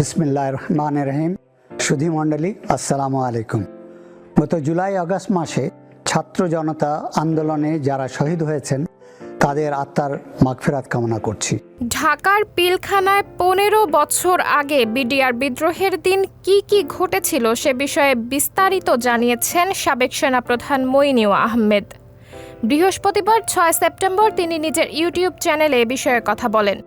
বিসমিল্লাহির রহমানির রহিম। সুধী মণ্ডলী, আসসালামু আলাইকুম। গত জুলাই আগস্ট মাসে ছাত্র জনতা আন্দোলনে যারা শহীদ হয়েছেন তাদের আত্মার মাগফিরাত কামনা করছি। ঢাকার পিলখানায় 15 বছর আগে বিডিআর বিদ্রোহের দিন কি কি ঘটেছিল সে বিষয়ে বিস্তারিত জানিয়েছেন সাবেক সেনাপ্রধান মইনুল আহমেদ। বৃহস্পতিবার 6 সেপ্টেম্বর তিনি নিজের ইউটিউব চ্যানেলে এ বিষয়ে কথা বলেন।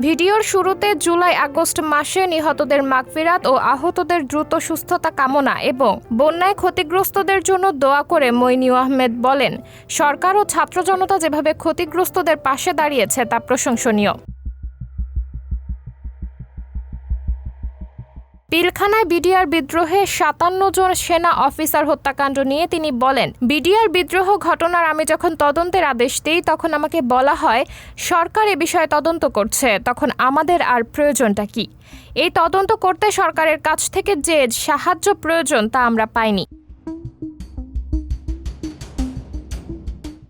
ভিডিওর শুরুতে জুলাই আগস্ট মাসে নিহতদের মাগফিরাত ও আহতদের দ্রুত সুস্থতা কামনা এবং বন্যায় ক্ষতিগ্রস্তদের জন্য দোয়া করে মইনুল আহমেদ বলেন, সরকার ও ছাত্র জনতা যেভাবে ক্ষতিগ্রস্তদের পাশে দাঁড়িয়েছে তা প্রশংসনীয়। পিলখানায় বিডিআর বিদ্রোহে 57 জন সেনা অফিসার হত্যাকাণ্ড নিয়ে তিনি বলেন, বিডিআর বিদ্রোহ ঘটনার আমি যখন তদন্তের আদেশ দিই তখন আমাকে বলা হয় সরকার এ বিষয়ে তদন্ত করছে। তখন আমাদের আর প্রয়োজনটা কি? এই তদন্ত করতে সরকারের কাছ থেকে যে সাহায্য প্রয়োজন তা আমরা পাইনি।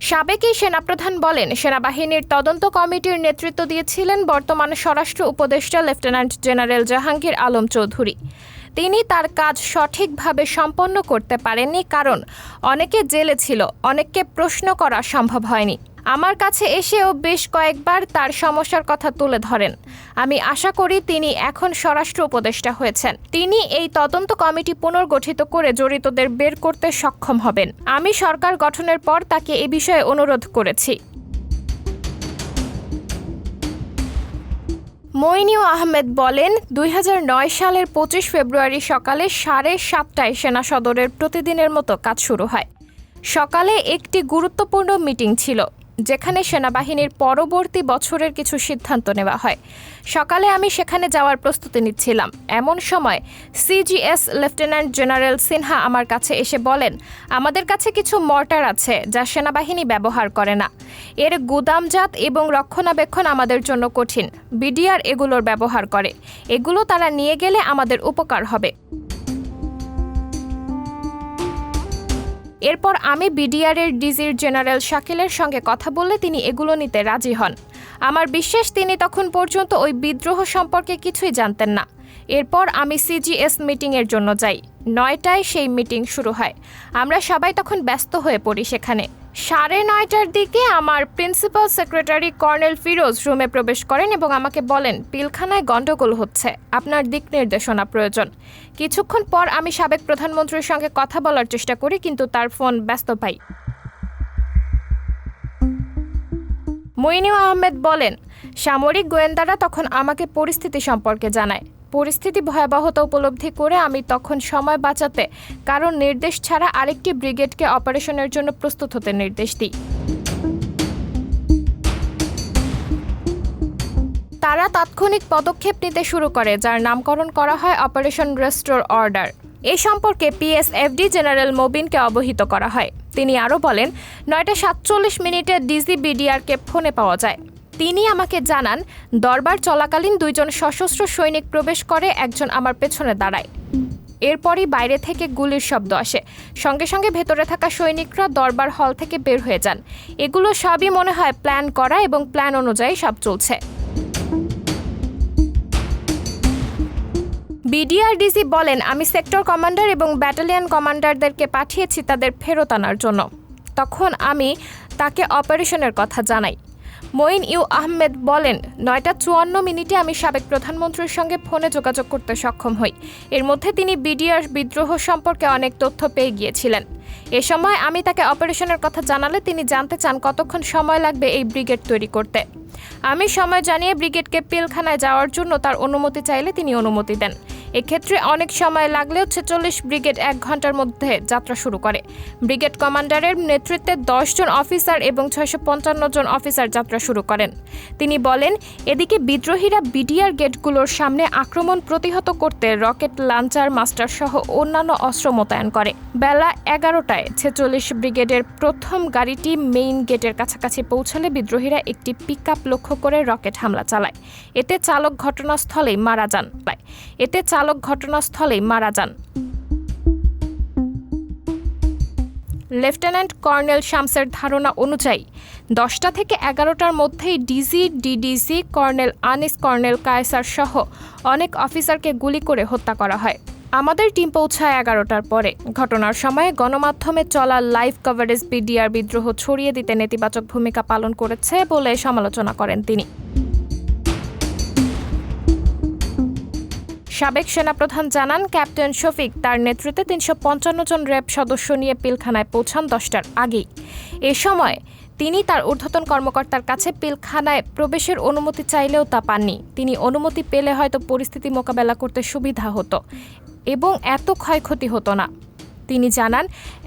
সাবেক এই সেনাপ্রধান বলেন, সেনাবাহিনীর তদন্ত কমিটির নেতৃত্ব দিয়েছিলেন বর্তমান স্বরাষ্ট্র উপদেষ্টা লেফটেন্যান্ট জেনারেল জাহাঙ্গীর আলম চৌধুরী। তিনি তার কাজ সঠিকভাবে সম্পন্ন করতে পারেননি, কারণ অনেকে জেলে ছিল, অনেককে প্রশ্ন করা সম্ভব হয়নি। আমার কাছে এসেও বেশ কয়েকবার তার সমস্যার কথা তুলে ধরেন। আমি আশা করি তিনি এখন স্বরাষ্ট্র উপদেষ্টা হয়েছেন। তিনি এই তদন্ত কমিটি পুনর্গঠিত করে জড়িতদের বের করতে সক্ষম হবেন। আমি সরকার গঠনের পর তাকে এ বিষয়ে অনুরোধ করেছি। মইনুল আহমেদ বলেন, 2009 সালের 25 ফেব্রুয়ারি সকালে 7:30টায় সেনা সদরের প্রতিদিনের মতো কাজ শুরু হয়। সকালে একটি গুরুত্বপূর্ণ মিটিং ছিল যেখানে সেনাবাহিনীর পরবর্তী বছরের কিছু সিদ্ধান্ত নেওয়া হয়। সকালে আমি সেখানে যাওয়ার প্রস্তুতি নিচ্ছিলাম। এমন সময় সিজিএস লেফটেন্যান্ট জেনারেল সিনহা আমার কাছে এসে বলেন, আমাদের কাছে কিছু মর্টার আছে যা সেনাবাহিনী ব্যবহার করে না। এর গুদামজাত এবং রক্ষণাবেক্ষণ আমাদের জন্য কঠিন। বিডিআর এগুলোর ব্যবহার করে। এগুলো তারা নিয়ে গেলে আমাদের উপকার হবে। এরপর আমি বিডিআরের ডিজির জেনারেল শাকিলের সঙ্গে কথা বললে তিনি এগুলো নিতে রাজি হন। আমার বিশ্বাস তিনি তখন পর্যন্ত ওই বিদ্রোহ সম্পর্কে কিছুই জানতেন না। এরপর আমি সিজিএস মিটিংয়ের জন্য যাই। 9টায় সেই মিটিং শুরু হয়। আমরা সবাই তখন ব্যস্ত হয়ে পড়ি সেখানে। 9:30টার দিকে আমার প্রিন্সিপাল সেক্রেটারি কর্নেল ফিরোজ রুমে প্রবেশ করেন এবং আমাকে বলেন, পিলখানায় গন্ডগোল হচ্ছে, আপনার দিক নির্দেশনা প্রয়োজন। কিছুক্ষণ পর আমি সাবেক প্রধানমন্ত্রীর সঙ্গে কথা বলার চেষ্টা করি, কিন্তু তার ফোন ব্যস্ত পাই। মইনুল আহমেদ বলেন, সামরিক গোয়েন্দারা তখন আমাকে পরিস্থিতি সম্পর্কে জানায়। পরিস্থিতি ভয়াবহতা উপলব্ধি করে আমি তখন সময় বাঁচাতে কারণ নির্দেশ ছাড়া আরেকটি ব্রিগেডকে অপারেশনের জন্য প্রস্তুত হতে নির্দেশ দিই। তারা তাৎক্ষণিক পদক্ষেপ নিতে শুরু করে, যার নামকরণ করা হয় অপারেশন রেস্টোর অর্ডার। এ সম্পর্কে পিএসএফডি জেনারেল মোবিনকে অবহিত করা হয়। তিনি আরও বলেন, 9:47 ডিজি বিডিআরকে ফোনে পাওয়া যায়। তিনি আমাকে জানান, দরবার চলাকালীন 2 জন সশস্ত্র সৈনিক প্রবেশ করে, একজন আমার পেছনে দাঁড়ায়। এরপরই বাইরে থেকে গুলির শব্দ আসে। সঙ্গে সঙ্গে ভেতরে থাকা সৈনিকরা দরবার হল থেকে বের হয়ে যান। এগুলো সবই মনে হয় প্ল্যান করা এবং প্ল্যান অনুযায়ী সব চলছে। বিডিআর ডিজি বলেন, আমি সেক্টর কমান্ডার এবং ব্যাটালিয়ন কমান্ডারদেরকে পাঠিয়েছি তাদের ফেরত আনার জন্য। তখন আমি তাকে অপারেশনের কথা জানাই। মইনুল আহমেদ বলেন, 9:54 আমি সাবেক প্রধানমন্ত্রীর সঙ্গে ফোনে যোগাযোগ করতে সক্ষম হই। এর মধ্যে তিনি বিডিআর বিদ্রোহ সম্পর্কে অনেক তথ্য পেয়ে গিয়েছিলেন। এ সময় আমি তাকে অপারেশনের কথা জানালে তিনি জানতে চান কতক্ষণ সময় লাগবে এই ব্রিগেড তৈরি করতে। আমি সময় জানিয়ে ব্রিগেডকে পিলখানায় যাওয়ার জন্য তার অনুমতি চাইলে তিনি অনুমতি দেন। এক্ষেত্রে অনেক সময় লাগলেও 46 ব্রিগেড 1 ঘন্টার মধ্যে যাত্রা শুরু করে। ব্রিগেড কমান্ডারের নেতৃত্বে 10 জন অফিসার এবং 655 জন অফিসার যাত্রা শুরু করেন। তিনি বলেন, এদিকে বিদ্রোহীরা বিডিআর গেটগুলোর সামনে আক্রমণ প্রতিহত করতে রকেট লঞ্চার মাস্টার সহ অন্যান্য অস্ত্র মোতায়েন করে। বেলা 11টায় 46 ব্রিগেডের প্রথম গাড়িটি মেইন গেটের কাছাকাছি পৌঁছালে বিদ্রোহীরা একটি পিকআপ লক্ষ্য করে রকেট হামলা চালায়। এতে চালক ঘটনাস্থলেই মারা যান। লেফটেন্যান্ট কর্নেল শামসের ধারণা অনুযায়ী 10টা থেকে 11টার মধ্যেই DG, DDC, colonel Anis, colonel Kaisar সহ অনেক অফিসারকে গুলি করে হত্যা করা হয়। আমাদের টিম পৌঁছায় 11টার পরে। ঘটনার সময়ে গণমাধ্যমে চলা লাইভ কভারেজ বিডিআর বিদ্রোহ ছড়িয়ে দিতে নেতিবাচক ভূমিকা পালন করেছে বলে সমালোচনা করেন তিনি। সাবেক সেনাপ্রধান জানান, ক্যাপ্টেন শফিক তার নেতৃত্বে 355 জন র্যাব সদস্য নিয়ে পিলখানায় পৌঁছান 10টার আগেই। এ সময় তিনি তার ঊর্ধ্বতন কর্মকর্তার কাছে পিলখানায় প্রবেশের অনুমতি চাইলেও তা পাননি। তিনি অনুমতি পেলে হয়তো পরিস্থিতি মোকাবেলা করতে সুবিধা হতো এবং এত ক্ষয়ক্ষতি হতো না। তিনি জানান,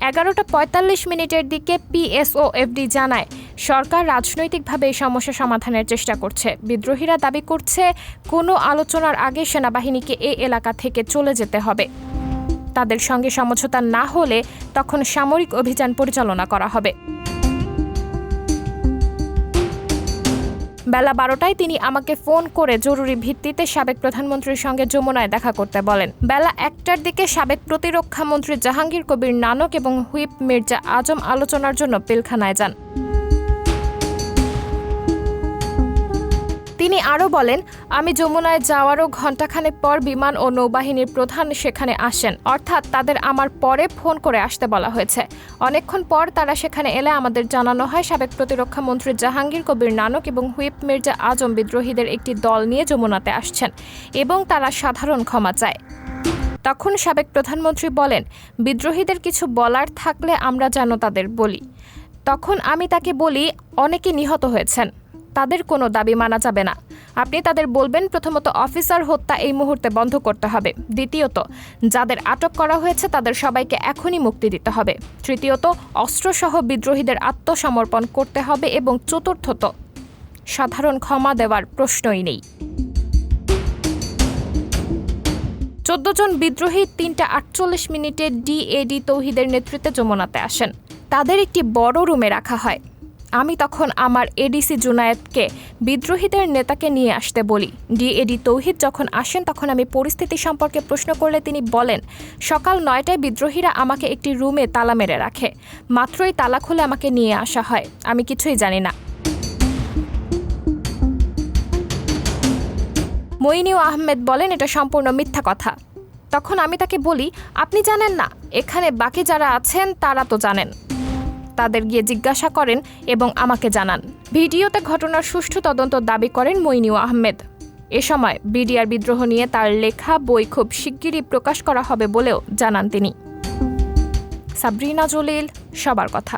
11:45 দিকে পিএসওএফডি জানায় সরকার রাজনৈতিকভাবে এই সমস্যা সমাধানের চেষ্টা করছে। বিদ্রোহীরা দাবি করছে কোনো আলোচনার আগে সেনাবাহিনীকে এই এলাকা থেকে চলে যেতে হবে। তাদের সঙ্গে সমঝোতা না হলে তখন সামরিক অভিযান পরিচালনা করা হবে। বেলা 12টায় তিনি আমাকে ফোন করে জরুরি ভিত্তিতে সাবেক প্রধানমন্ত্রীর সঙ্গে যমুনায় দেখা করতে বলেন। বেলা 1টার দিকে সাবেক প্রতিরক্ষা মন্ত্রী জাহাঙ্গীর কবির নানক এবং হুইপ মির্জা আজম আলোচনার জন্য পিলখানায় যান। তিনি আরও বলেন, আমি যমুনায় যাওয়ারও ঘণ্টাখানেক পর বিমান ও নৌবাহিনীর প্রধান সেখানে আসেন, অর্থাৎ তাদের আমার পরে ফোন করে আসতে বলা হয়েছে। অনেকক্ষণ পর তারা সেখানে এলে আমাদের জানানো হয় সাবেক প্রতিরক্ষা মন্ত্রী জাহাঙ্গীর কবির নানক এবং হুইপ মির্জা আজম বিদ্রোহীদের একটি দল নিয়ে যমুনাতে আসছেন এবং তারা সাধারণ ক্ষমা চায়। তখন সাবেক প্রধানমন্ত্রী বলেন, বিদ্রোহীদের কিছু বলার থাকলে আমরা যেন তাদের বলি। তখন আমি তাকে বলি, অনেকে নিহত হয়েছেন, তাদের কোনো দাবি মানা যাবে না। আপনি তাদের বলবেন, প্রথমত অফিসার হত্যা এই মুহূর্তে বন্ধ করতে হবে। দ্বিতীয়ত, যাদের আটক করা হয়েছে তাদের সবাইকে এখনই মুক্তি দিতে হবে। তৃতীয়ত, অস্ত্রসহ বিদ্রোহীদের আত্মসমর্পণ করতে হবে। এবং চতুর্থত, সাধারণ ক্ষমা দেওয়ার প্রশ্নই নেই। 14 জন বিদ্রোহী 3:48 ডিএডি তৌহিদের নেতৃত্বে যমুনাতে আসেন। তাদের একটি বড় রুমে রাখা হয়। আমি তখন আমার এডিসি জুনায়েদকে বিদ্রোহীদের নেতাকে নিয়ে আসতে বলি। ডিএডি তৌহিদ যখন আসেন তখন আমি পরিস্থিতি সম্পর্কে প্রশ্ন করলে তিনি বলেন, সকাল 9টায় বিদ্রোহীরা আমাকে একটি রুমে তালা মেরে রাখে। মাত্রই তালা খুলে আমাকে নিয়ে আসা হয়। আমি কিছুই জানি না। মঈন ইউ আহমেদ বলেন, এটা সম্পূর্ণ মিথ্যা কথা। তখন আমি তাকে বলি, আপনি জানেন না, এখানে বাকি যারা আছেন তারা তো জানেন। তাদের গিয়ে জিজ্ঞাসা করেন এবং আমাকে জানান। ভিডিওতে ঘটনার সুষ্ঠু তদন্ত দাবি করেন মঈন ইউ আহমেদ। এ সময় বিডিআর বিদ্রোহ নিয়ে তার লেখা বই খুব শিগগিরই প্রকাশ করা হবে বলেও জানান তিনি। সাবরিনা জলিল, সবার কথা।